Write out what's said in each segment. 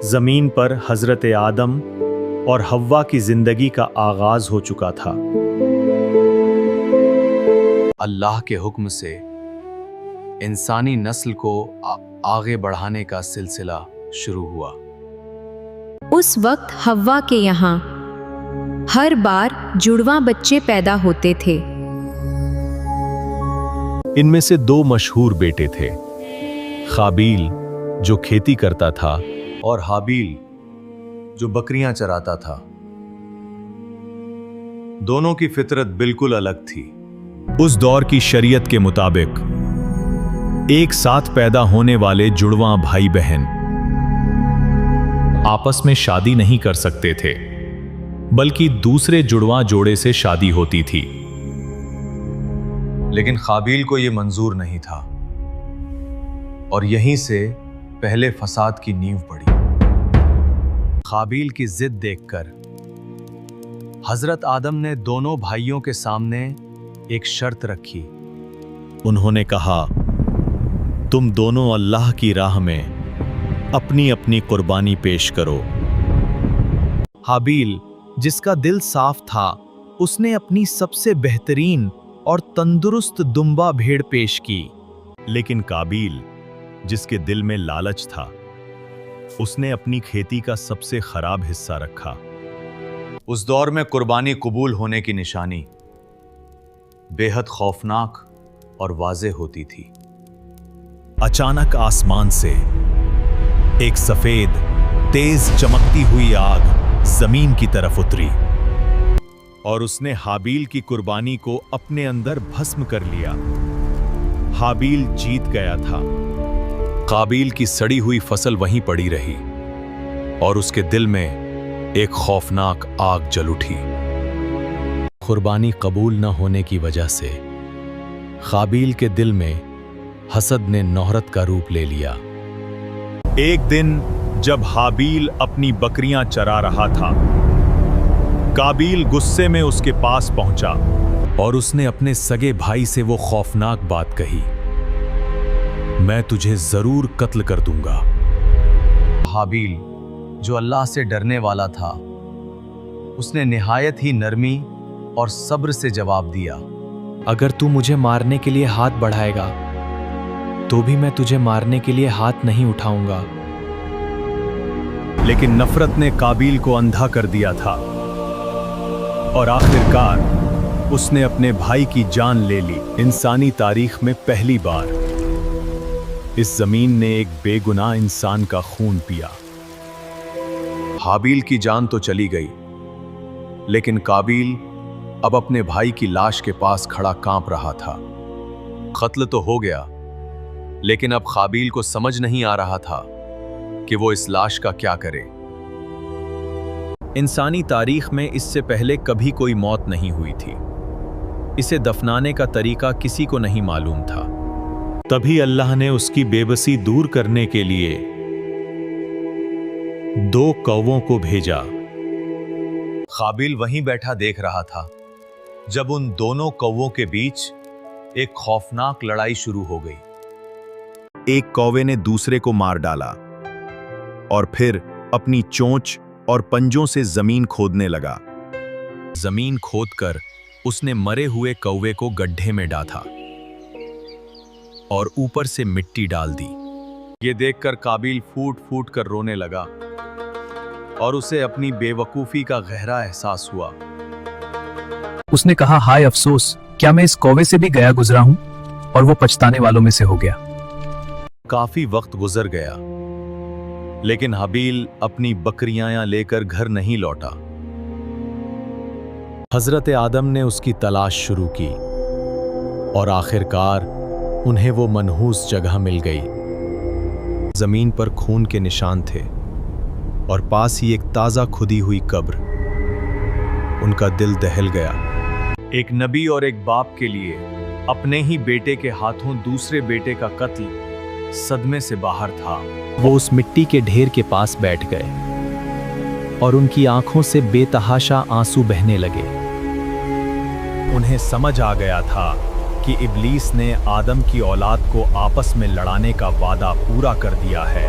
زمین پر حضرت آدم اور حوا کی زندگی کا آغاز ہو چکا تھا۔ اللہ کے حکم سے انسانی نسل کو آگے بڑھانے کا سلسلہ شروع ہوا۔ اس وقت حوا کے یہاں ہر بار جڑواں بچے پیدا ہوتے تھے۔ ان میں سے 2 مشہور بیٹے تھے، قابیل جو کھیتی کرتا تھا اور حابیل جو بکریاں چراتا تھا۔ دونوں کی فطرت بالکل الگ تھی۔ اس دور کی شریعت کے مطابق ایک ساتھ پیدا ہونے والے جڑواں بھائی بہن آپس میں شادی نہیں کر سکتے تھے، بلکہ دوسرے جڑواں جوڑے سے شادی ہوتی تھی۔ لیکن قابیل کو یہ منظور نہیں تھا، اور یہیں سے پہلے فساد کی نیو پڑی۔ قابیل کی ضد دیکھ کر حضرت آدم نے دونوں بھائیوں کے سامنے ایک شرط رکھی۔ انہوں نے کہا، تم دونوں اللہ کی راہ میں اپنی اپنی قربانی پیش کرو۔ حابیل جس کا دل صاف تھا، اس نے اپنی سب سے بہترین اور تندرست دمبا بھیڑ پیش کی، لیکن قابیل جس کے دل میں لالچ تھا، اس نے اپنی کھیتی کا سب سے خراب حصہ رکھا۔ اس دور میں قربانی قبول ہونے کی نشانی بے حد خوفناک اور واضح ہوتی تھی۔ اچانک آسمان سے ایک سفید تیز چمکتی ہوئی آگ زمین کی طرف اتری اور اس نے حابیل کی قربانی کو اپنے اندر بھسم کر لیا۔ حابیل جیت گیا تھا۔ قابیل کی سڑی ہوئی فصل وہیں پڑی رہی اور اس کے دل میں ایک خوفناک آگ جل اٹھی۔ قربانی قبول نہ ہونے کی وجہ سے قابیل کے دل میں حسد نے نوحرت کا روپ لے لیا۔ ایک دن جب حابیل اپنی بکریاں چرا رہا تھا، قابیل غصے میں اس کے پاس پہنچا اور اس نے اپنے سگے بھائی سے وہ خوفناک بات کہی، میں تجھے ضرور قتل کر دوں گا۔ حابیل جو اللہ سے ڈرنے والا تھا، اس نے نہایت ہی نرمی اور صبر سے جواب دیا، اگر تو مجھے مارنے کے لیے ہاتھ بڑھائے گا تو بھی میں تجھے مارنے کے لیے ہاتھ نہیں اٹھاؤں گا۔ لیکن نفرت نے قابیل کو اندھا کر دیا تھا اور آخرکار اس نے اپنے بھائی کی جان لے لی۔ انسانی تاریخ میں پہلی بار اس زمین نے ایک بے گناہ انسان کا خون پیا۔ حابیل کی جان تو چلی گئی، لیکن قابیل اب اپنے بھائی کی لاش کے پاس کھڑا کانپ رہا تھا۔ قتل تو ہو گیا، لیکن اب قابیل کو سمجھ نہیں آ رہا تھا کہ وہ اس لاش کا کیا کرے۔ انسانی تاریخ میں اس سے پہلے کبھی کوئی موت نہیں ہوئی تھی۔ اسے دفنانے کا طریقہ کسی کو نہیں معلوم تھا۔ تبھی اللہ نے اس کی بے بسی دور کرنے کے لیے 2 کووں کو بھیجا۔ قابیل وہیں بیٹھا دیکھ رہا تھا جب ان دونوں کووں کے بیچ ایک خوفناک لڑائی شروع ہو گئی۔ ایک کوے نے دوسرے کو مار ڈالا اور پھر اپنی چونچ اور پنجوں سے زمین کھودنے لگا۔ زمین کھود کر اس نے مرے ہوئے کوے کو گڈھے میں ڈالا اور اوپر سے مٹی ڈال دی۔ یہ دیکھ کر قابیل پھوٹ پھوٹ کر رونے لگا اور اسے اپنی بے وقوفی کا گہرا احساس ہوا۔ اس نے کہا، ہائے افسوس، کیا میں اس کوے سے بھی گیا گزرا ہوں؟ اور وہ پچھتانے والوں میں سے ہو گیا۔ کافی وقت گزر گیا، لیکن حابیل اپنی بکریاں لے کر گھر نہیں لوٹا۔ حضرت آدم نے اس کی تلاش شروع کی اور آخرکار انہیں وہ منحوس جگہ مل گئی۔ زمین پر خون کے نشان تھے اور پاس ہی ایک تازہ کھدی ہوئی قبر۔ ان کا دل دہل گیا۔ ایک نبی اور ایک باپ کے لیے اپنے ہی بیٹے کے ہاتھوں دوسرے بیٹے کا قتل صدمے سے باہر تھا۔ وہ اس مٹی کے ڈھیر کے پاس بیٹھ گئے اور ان کی آنکھوں سے بے تحاشا آنسو بہنے لگے۔ انہیں سمجھ آ گیا تھا کہ ابلیس نے آدم کی اولاد کو آپس میں لڑانے کا وعدہ پورا کر دیا ہے۔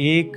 1